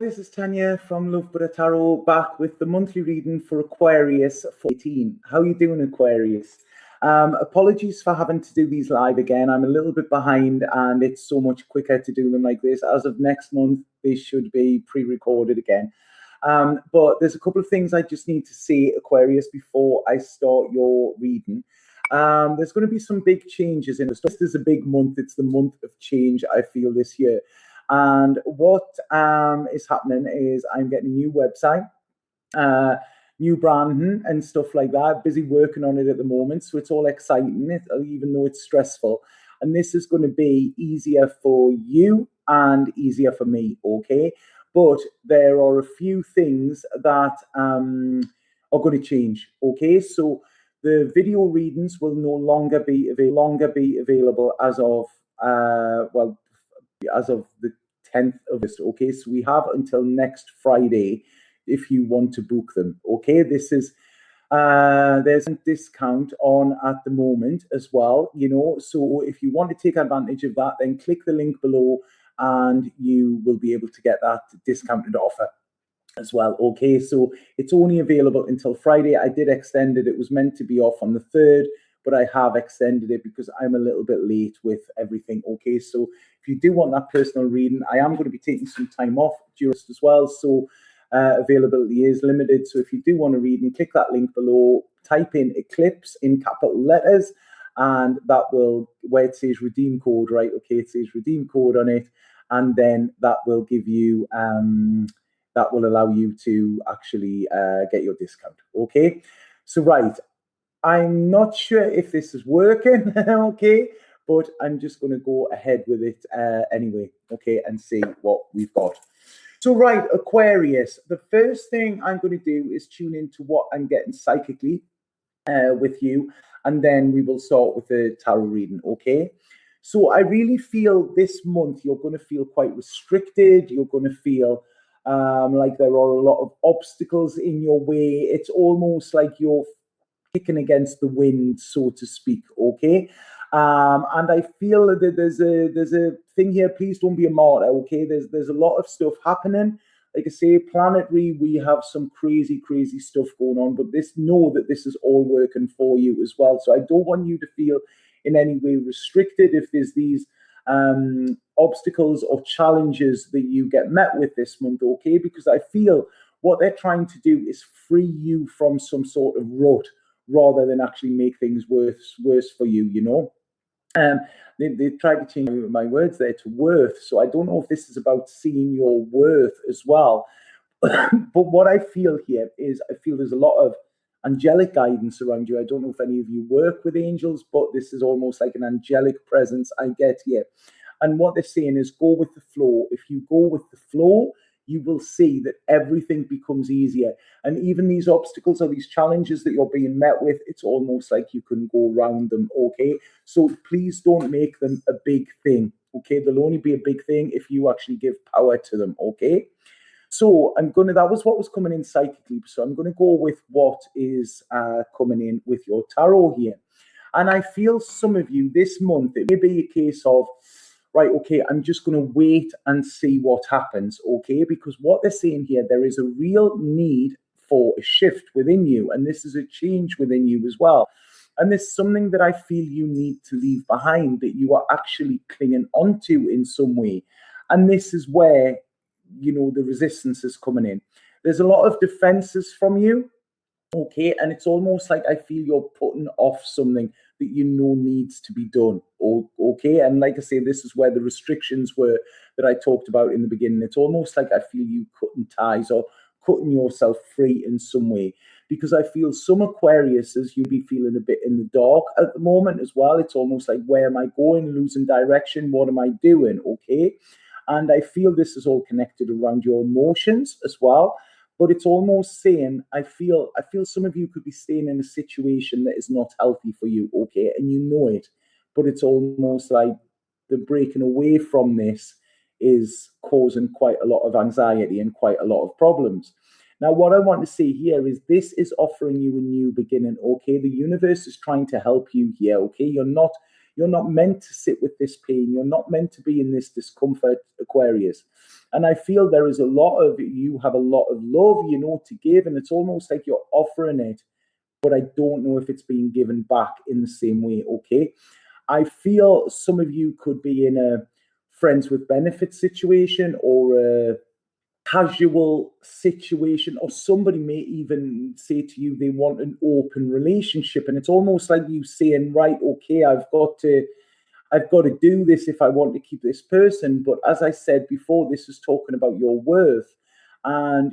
This is Tanya from Love Buddha Tarot, back with the monthly reading for Aquarius for 18. How are you doing, Aquarius? Apologies for having to do these live again. I'm a little bit behind and it's so much quicker to do them like this. As of next month, they should be pre-recorded again. But there's a couple of things I just need to say, Aquarius, before I start your reading. There's going to be some big changes in this. This is a big month. It's the month of change, I feel, this year. And what is happening is I'm getting a new website, new branding and stuff like that. Busy working on it at the moment, so it's all exciting, even though it's stressful. And this is going to be easier for you and easier for me, okay? But there are a few things that are going to change, okay? So the video readings will no longer be available as of as of the 10th of this, okay? So we have until next Friday if you want to book them, okay? This is there's a discount on at the moment as well, you know, so if you want to take advantage of that, then click the link below and you will be able to get that discounted offer as well, okay? So it's only available until Friday. I did extend it. It was meant to be off on the 3rd, but I have extended it because I'm a little bit late with everything, okay? So if you do want that personal reading, I am going to be taking some time off just as well, so availability is limited. So if you do want to read, and click that link below, type in Eclipse in capital letters, and that will, where it says redeem code, right? Okay, it says redeem code on it, and then that will give you, that will allow you to actually get your discount, okay? So, right, I'm not sure if this is working, okay, but I'm just going to go ahead with it anyway, okay, and see what we've got. So, right, Aquarius, the first thing I'm going to do is tune into what I'm getting psychically with you, and then we will start with the tarot reading, okay? So I really feel this month you're going to feel quite restricted. You're going to feel like there are a lot of obstacles in your way. It's almost like you're kicking against the wind, so to speak, okay? And I feel that there's a thing here. Please don't be a martyr, okay? There's a lot of stuff happening. Like I say, planetary, we have some crazy stuff going on, but know that this is all working for you as well. So I don't want you to feel in any way restricted if there's these obstacles or challenges that you get met with this month, okay? Because I feel what they're trying to do is free you from some sort of rut rather than actually make things worse for you, you know? They tried to change my words there to worth. So I don't know if this is about seeing your worth as well. But what I feel here is I feel there's a lot of angelic guidance around you. I don't know if any of you work with angels, but this is almost like an angelic presence I get here. And what they're saying is go with the flow. If you go with the flow, you will see that everything becomes easier. And even these obstacles or these challenges that you're being met with, it's almost like you can go around them, okay? So please don't make them a big thing, okay? They'll only be a big thing if you actually give power to them, okay? So that was what was coming in psychically. So I'm going to go with what is coming in with your tarot here. And I feel some of you this month, it may be a case of, right, okay, I'm just going to wait and see what happens, okay? Because what they're saying here, there is a real need for a shift within you, and this is a change within you as well. And there's something that I feel you need to leave behind that you are actually clinging onto in some way. And this is where, you know, the resistance is coming in. There's a lot of defenses from you, okay? And it's almost like I feel you're putting off something that you know needs to be done, okay? And like I say, this is where the restrictions were that I talked about in the beginning. It's almost like I feel you cutting ties or cutting yourself free in some way, because I feel some Aquariuses, you'll be feeling a bit in the dark at the moment as well. It's almost like, where am I going? Losing direction. What am I doing? Okay. And I feel this is all connected around your emotions as well. But it's almost saying, I feel some of you could be staying in a situation that is not healthy for you, okay? And you know it, but it's almost like the breaking away from this is causing quite a lot of anxiety and quite a lot of problems. Now, what I want to say here is this is offering you a new beginning, okay? The universe is trying to help you here, okay? You're not You're not meant to sit with this pain. You're not meant to be in this discomfort, Aquarius. And I feel there is a lot of, you have a lot of love, to give, and it's almost like you're offering it, but I don't know if it's being given back in the same way, okay? I feel some of you could be in a friends with benefits situation, or a casual situation, or somebody may even say to you they want an open relationship, and it's almost like you saying, right, okay, I've got to do this if I want to keep this person. But as I said before, this is talking about your worth. And,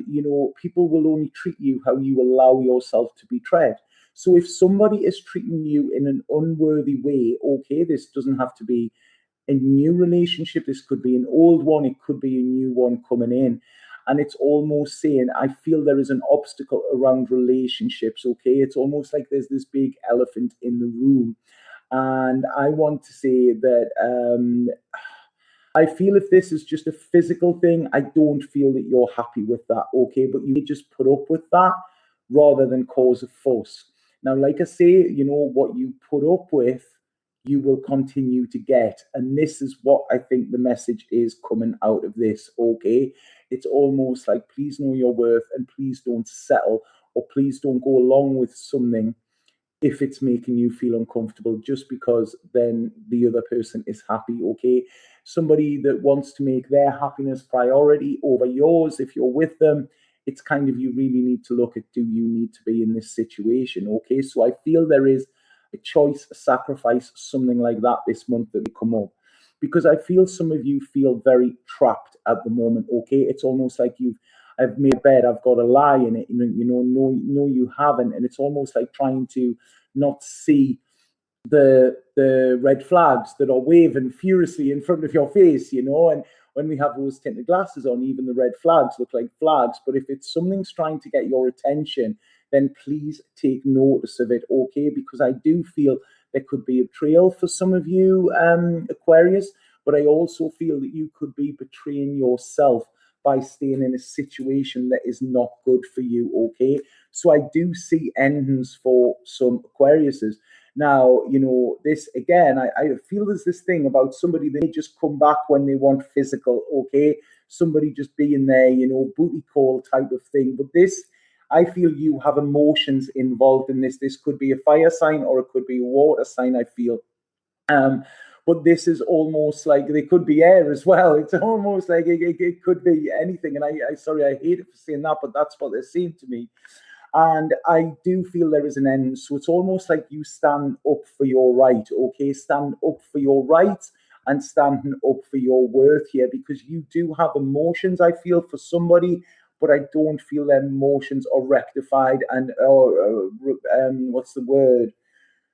people will only treat you how you allow yourself to be treated. So if somebody is treating you in an unworthy way, okay, this doesn't have to be a new relationship. This could be an old one. It could be a new one coming in. And it's almost saying, I feel there is an obstacle around relationships, okay? It's almost like there's this big elephant in the room. And I want to say that I feel if this is just a physical thing, I don't feel that you're happy with that, okay? But you just put up with that rather than cause a fuss. Now, like I say, what you put up with, you will continue to get. And this is what I think the message is coming out of this, okay? It's almost like, please know your worth, and please don't settle, or please don't go along with something if it's making you feel uncomfortable just because then the other person is happy, okay? Somebody that wants to make their happiness priority over yours, if you're with them, it's kind of, you really need to look at, do you need to be in this situation, okay? So I feel there is a choice, a sacrifice, something like that this month that will come up. Because I feel some of you feel very trapped at the moment, okay? It's almost like I've made a bed, I've got a lie in it, no, you haven't. And it's almost like trying to not see the red flags that are waving furiously in front of your face, and when we have rose tinted glasses on, even the red flags look like flags. But if it's something's trying to get your attention, then please take notice of it, okay? Because I do feel there could be a betrayal for some of you, Aquarius, but I also feel that you could be betraying yourself by staying in a situation that is not good for you, okay? So I do see endings for some Aquariuses. Now, this again, I feel there's this thing about somebody, they just come back when they want physical, okay? Somebody just being there, booty call type of thing. But this, I feel you have emotions involved in this. This could be a fire sign, or it could be a water sign, I feel. But this is almost like, they could be air as well. It's almost like it could be anything. And I sorry, I hate it for saying that, but that's what they're saying to me. And I do feel there is an end. So it's almost like you stand up for your right, okay? Stand up for your right and standing up for your worth here, because you do have emotions, I feel, for somebody, but I don't feel their emotions are rectified and, what's the word?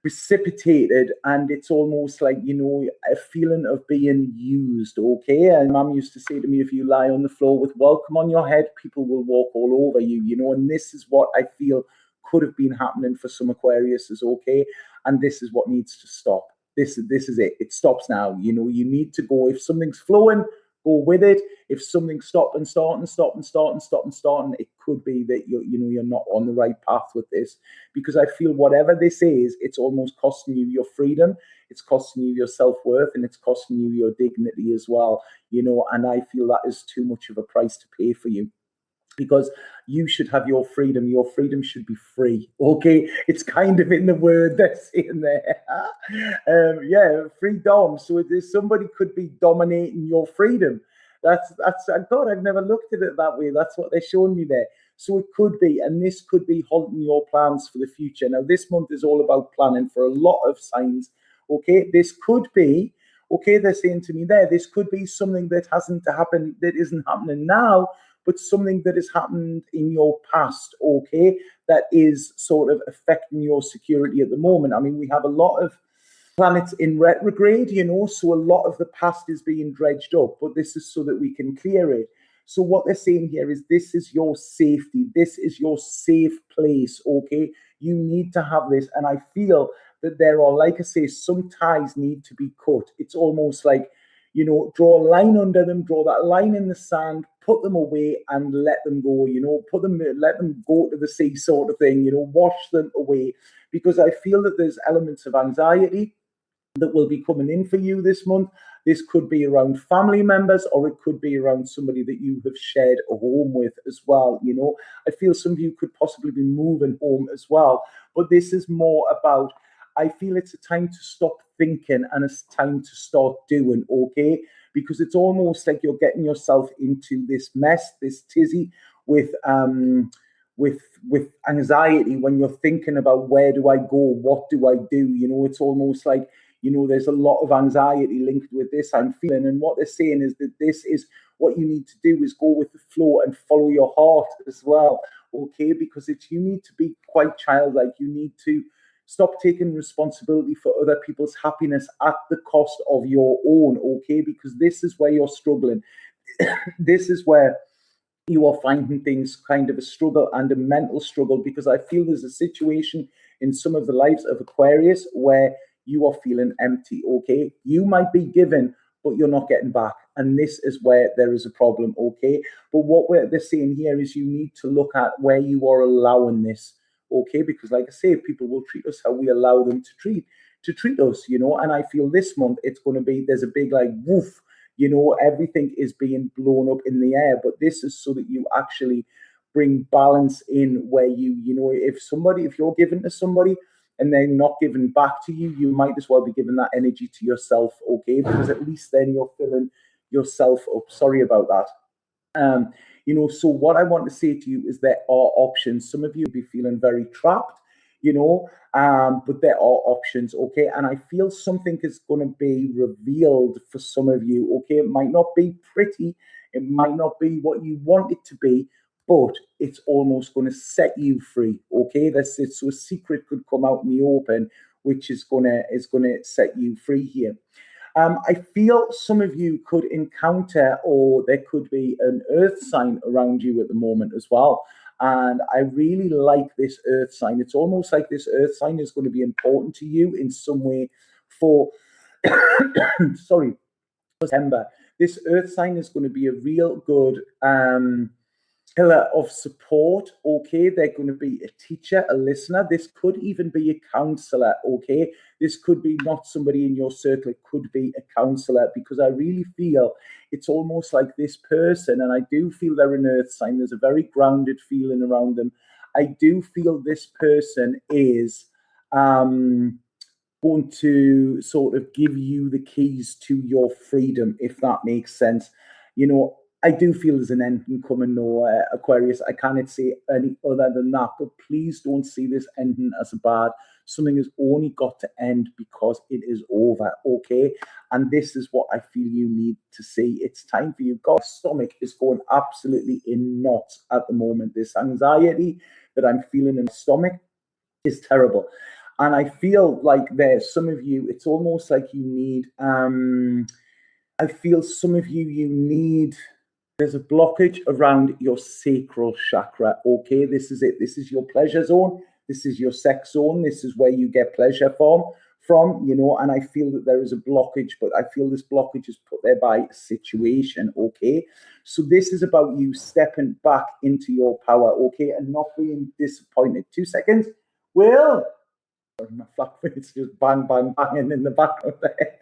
Precipitated, and it's almost like, a feeling of being used, okay? And Mum used to say to me, if you lie on the floor with welcome on your head, people will walk all over you, and this is what I feel could have been happening for some Aquariuses, okay? And this is what needs to stop. This is it. It stops now. You need to go. If something's flowing, go with it. If something's stopping, it could be that you're not on the right path with this. Because I feel whatever this is, it's almost costing you your freedom, it's costing you your self-worth, and it's costing you your dignity as well. And I feel that is too much of a price to pay for you. Because you should have your freedom. Your freedom should be free. Okay, it's kind of in the word that's in there. Freedom. So it is, somebody could be dominating your freedom. That's God, I've never looked at it that way. That's what they're showing me there. So it could be, and this could be halting your plans for the future. Now, this month is all about planning for a lot of signs. Okay, this could be. Okay, they're saying to me there, this could be something that hasn't happened, that isn't happening now, but something that has happened in your past, okay, that is sort of affecting your security at the moment. I mean, we have a lot of planets in retrograde, so a lot of the past is being dredged up, but this is so that we can clear it. So what they're saying here is, this is your safety. This is your safe place, okay? You need to have this. And I feel that there are, like I say, some ties need to be cut. It's almost like, draw a line under them, draw that line in the sand, put them away and let them go, let them go to the sea sort of thing, wash them away. Because I feel that there's elements of anxiety, that will be coming in for you this month. This could be around family members, or it could be around somebody that you have shared a home with as well. You know, I feel some of you could possibly be moving home as well. But this is more about, I feel it's a time to stop thinking and it's time to start doing, okay? Because it's almost like you're getting yourself into this mess, this tizzy with with anxiety when you're thinking about, where do I go? What do I do? You know, it's almost like, you know, there's a lot of anxiety linked with this, I'm feeling. And what they're saying is that this is what you need to do, is go with the flow and follow your heart as well, okay? Because it's, you need to be quite childlike. You need to stop taking responsibility for other people's happiness at the cost of your own, okay? Because this is where you're struggling. This is where you are finding things kind of a struggle and a mental struggle, because I feel there's a situation in some of the lives of Aquarius where you are feeling empty, okay? You might be given, but you're not getting back. And this is where there is a problem, okay? But what they're saying here is you need to look at where you are allowing this, okay? Because like I say, people will treat us how we allow them to treat us, you know? And I feel this month it's going to be, there's a big like woof, you know, everything is being blown up in the air. But this is so that you actually bring balance in, where you know, if you're giving to somebody and they're not giving back to you, you might as well be giving that energy to yourself, okay? Because at least then you're filling yourself up. Sorry about that. You know, so what I want to say to you is there are options. Some of you be feeling very trapped, you know, but there are options, okay? And I feel something is going to be revealed for some of you, okay? It might not be pretty, it might not be what you want it to be, but it's almost going to set you free, okay? That's it. So a secret could come out in the open, which is gonna set you free here. I feel some of you could encounter, or there could be an earth sign around you at the moment as well. And I really like this earth sign. It's almost like this earth sign is going to be important to you in some way for, sorry, September. This earth sign is going to be a real good pillar of support, okay? They're going to be a teacher, a listener. This could even be a counselor, okay? This could be not somebody in your circle, it could be a counselor, because I really feel it's almost like this person, and I do feel they're an earth sign. There's a very grounded feeling around them. I do feel this person is going to sort of give you the keys to your freedom, if that makes sense. You know, I do feel there's an ending coming, no, Aquarius. I cannot say any other than that. But please don't see this ending as a bad. Something has only got to end because it is over, okay? And this is what I feel you need to see. It's time for you. God's stomach is going absolutely in knots at the moment. This anxiety that I'm feeling in my stomach is terrible. And I feel like there's some of you, it's almost like you need, I feel some of you need, there's a blockage around your sacral chakra, okay? This is it. This is your pleasure zone. This is your sex zone. This is where you get pleasure from, you know, and I feel that there is a blockage, but I feel this blockage is put there by a situation, okay? So this is about you stepping back into your power, okay, and not being disappointed. 2 seconds. Will, my flat face just bang, bang, banging in the background there.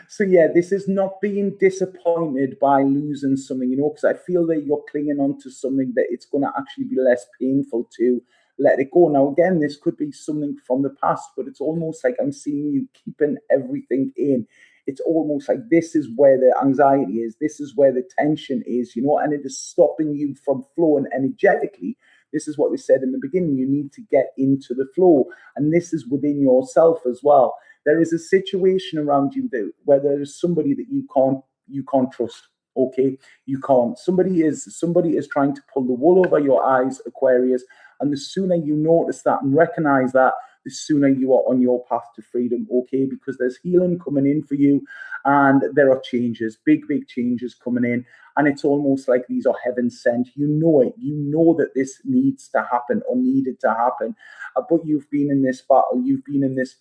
So yeah, this is not being disappointed by losing something, you know, because I feel that you're clinging on to something that it's going to actually be less painful to let it go. Now, again, this could be something from the past, but it's almost like I'm seeing you keeping everything in. It's almost like this is where the anxiety is. This is where the tension is, you know, and it is stopping you from flowing energetically. This is what we said in the beginning. You need to get into the flow. And this is within yourself as well. There is a situation around you that, where there is somebody that you can't trust. Okay, you can't. Somebody is trying to pull the wool over your eyes, Aquarius. And the sooner you notice that and recognize that, the sooner you are on your path to freedom, okay? Because there's healing coming in for you, and there are changes, big changes coming in. And it's almost like these are heaven sent. You know it. You know that this needs to happen or needed to happen. But you've been in this battle. You've been in this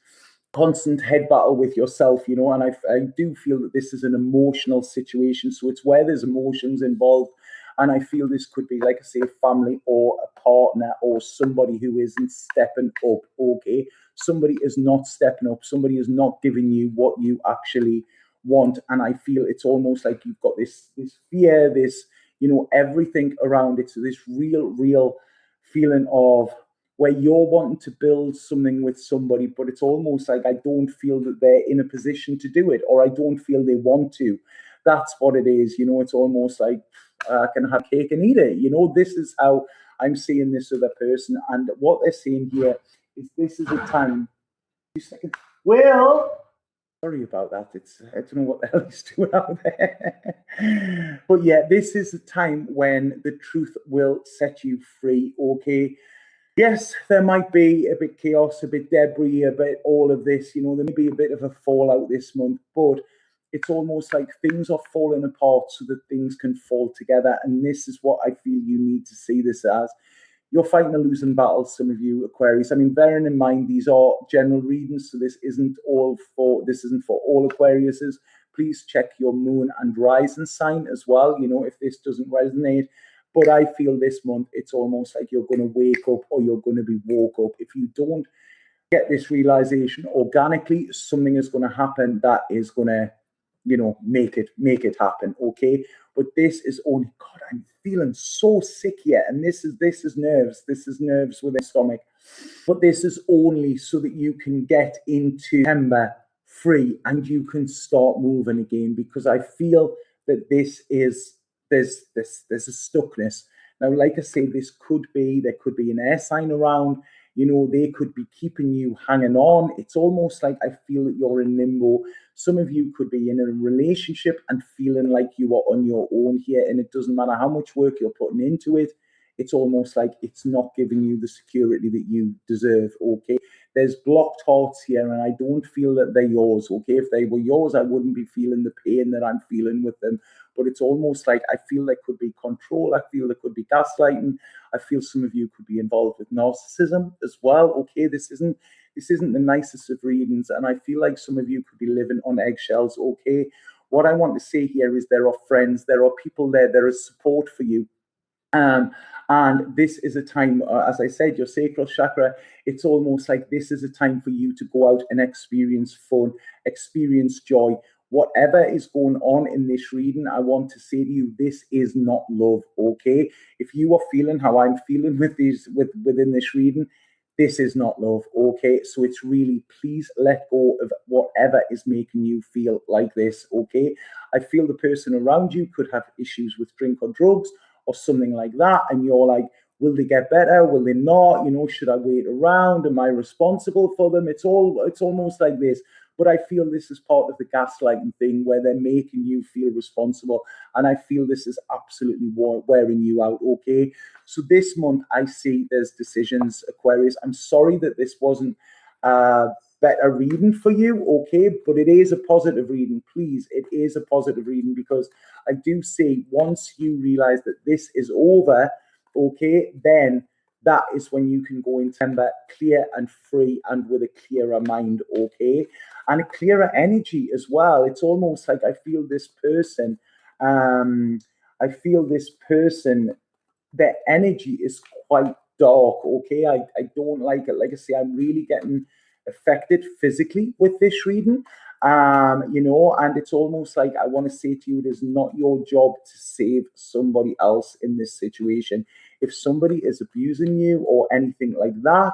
constant head battle with yourself, you know, and I do feel that this is an emotional situation. So it's where there's emotions involved. And I feel this could be, like I say, a family or a partner or somebody who isn't stepping up, okay? somebody is not stepping up, somebody is not giving you what you actually want. And I feel it's almost like you've got this fear, this, everything around it. So this real feeling of where you're wanting to build something with somebody, but it's almost like I don't feel that they're in a position to do it, or I don't feel they want to. That's what it is. It's almost like I can have cake and eat it. This is how I'm seeing this other person. And what they're saying here is this is a time. 2 seconds. Well, sorry about that. I don't know what the hell he's doing out there. But yeah, this is a time when the truth will set you free, okay? Yes, there might be a bit chaos, a bit debris, a bit all of this. There may be a bit of a fallout this month, but it's almost like things are falling apart so that things can fall together. And this is what I feel you need to see this as. You're fighting a losing battle, some of you Aquarius. I mean, bearing in mind these are general readings, so this isn't for all Aquariuses. Please check your moon and rising sign as well, if this doesn't resonate. But I feel this month it's almost like you're going to wake up or you're going to be woke up. If you don't get this realization organically, something is going to happen that is going to, make it happen. Okay. But this is only, God, I'm feeling so sick here. And this is nerves. This is nerves within the stomach. But this is only so that you can get into September free and you can start moving again, because I feel that there's a stuckness. Now, like I say, there could be an air sign around, they could be keeping you hanging on. It's almost like I feel that you're in limbo. Some of you could be in a relationship and feeling like you are on your own here, and it doesn't matter how much work you're putting into it. It's almost like it's not giving you the security that you deserve, okay? There's blocked hearts here, and I don't feel that they're yours, okay? If they were yours, I wouldn't be feeling the pain that I'm feeling with them. But it's almost like I feel there could be control. I feel there could be gaslighting. I feel some of you could be involved with narcissism as well, okay? This isn't the nicest of readings, and I feel like some of you could be living on eggshells, okay? What I want to say here is there are friends, there are people there is support for you. And this is a time, as I said, your sacral chakra, it's almost like this is a time for you to go out and experience fun, experience joy. Whatever is going on in this reading, I want to say to you, this is not love, okay? If you are feeling how I'm feeling within this reading, this is not love, okay? So it's really, please let go of whatever is making you feel like this, okay? I feel the person around you could have issues with drink or drugs or something like that, and you're like, will they get better? Will they not? Should I wait around? Am I responsible for them? It's almost like this. But I feel this is part of the gaslighting thing where they're making you feel responsible. And I feel this is absolutely wearing you out, okay? So this month, I see there's decisions, Aquarius. I'm sorry that this wasn't better reading for you, okay? But it is a positive reading. Please, it is a positive reading, because I do see once you realize that this is over, okay, then that is when you can go in September clear and free and with a clearer mind, okay? And a clearer energy as well. It's almost like I feel this person, their energy is quite dark, okay? I don't like it. Like I say, I'm really getting affected physically with this reading. And it's almost like I want to say to you, it is not your job to save somebody else in this situation. If somebody is abusing you or anything like that,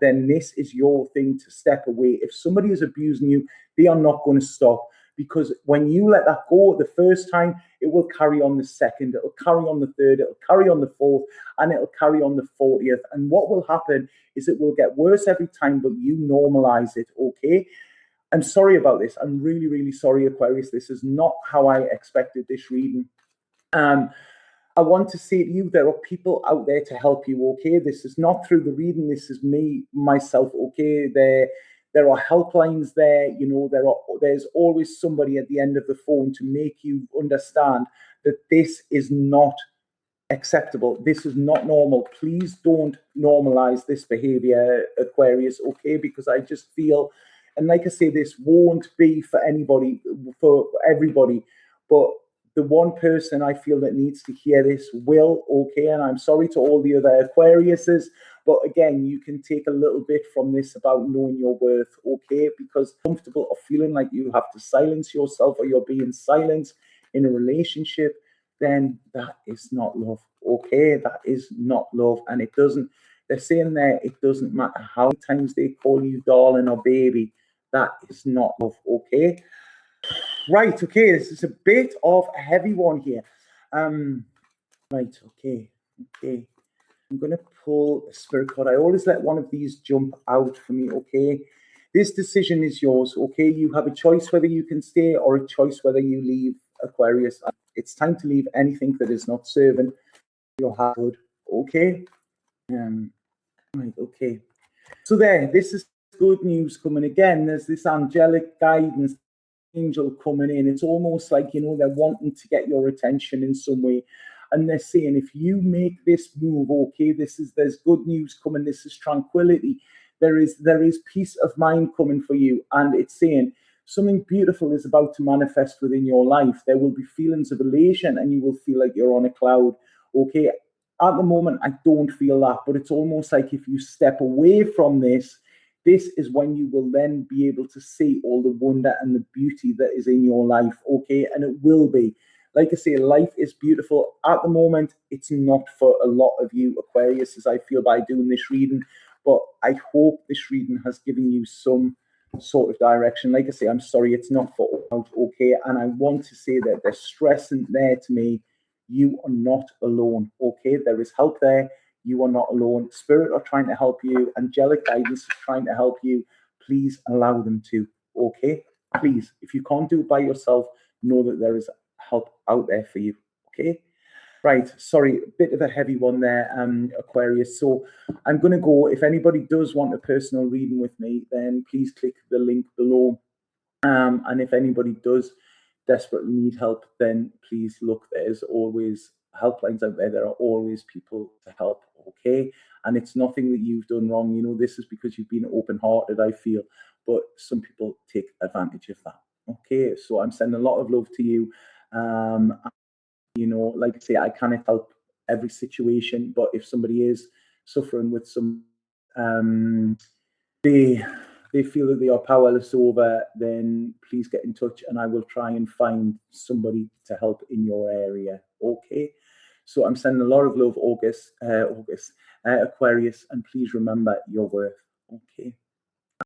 then this is your thing to step away. If somebody is abusing you, they are not going to stop, because when you let that go the first time, it will carry on the second, it'll carry on the third, it'll carry on the fourth, and it'll carry on the 40th. And what will happen is it will get worse every time, but you normalize it, okay? I'm sorry about this. I'm really, really sorry, Aquarius. This is not how I expected this reading. I want to say to you, there are people out there to help you, okay? This is not through the reading. This is me, myself, okay? There are helplines there. There's always somebody at the end of the phone to make you understand that this is not acceptable. This is not normal. Please don't normalize this behavior, Aquarius, okay? Because I just feel, and like I say, this won't be for everybody, but the one person I feel that needs to hear this will, okay? And I'm sorry to all the other Aquariuses, but again, you can take a little bit from this about knowing your worth, okay? Because comfortable or feeling like you have to silence yourself or you're being silenced in a relationship, then that is not love, okay? That is not love. And it doesn't, they're saying there, it doesn't matter how many times they call you darling or baby, that is not love, okay? Right, okay, this is a bit of a heavy one here. Right, okay. I'm going to pull a spirit card. I always let one of these jump out for me, okay? This decision is yours, okay? You have a choice whether you can stay or a choice whether you leave, Aquarius. It's time to leave anything that is not serving your heart, okay? Right, okay. So this is good news coming again. There's this angelic guidance angel coming in. It's almost like, you know, they're wanting to get your attention in some way. And they're saying, if you make this move, okay, there's good news coming. This is tranquility. There is peace of mind coming for you. And it's saying something beautiful is about to manifest within your life. There will be feelings of elation and you will feel like you're on a cloud. Okay. At the moment, I don't feel that, but it's almost like if you step away from this, this is when you will then be able to see all the wonder and the beauty that is in your life, okay? And it will be. Like I say, life is beautiful. At the moment, it's not for a lot of you Aquarius, as I feel by doing this reading, but I hope this reading has given you some sort of direction. Like I say, I'm sorry, it's not for all, okay? And I want to say that there's stressing there to me. You are not alone, okay? There is help there. You are not alone. Spirit are trying to help you. Angelic guidance is trying to help you. Please allow them to, okay? Please, if you can't do it by yourself, know that there is help out there for you, okay? Right, sorry, a bit of a heavy one there, Aquarius. So I'm going to go, if anybody does want a personal reading with me, then please click the link below. And if anybody does desperately need help, then please look, there's always helplines out there. There are always people to help, okay? And it's nothing that you've done wrong. You know, this is because you've been open-hearted, I feel. But some people take advantage of that, okay? So I'm sending a lot of love to you. You know, like I say, I cannot help every situation, but if somebody is suffering with some they feel that they are powerless over, then please get in touch and I will try and find somebody to help in your area, okay? So I'm sending a lot of love, Aquarius, and please remember your worth, okay?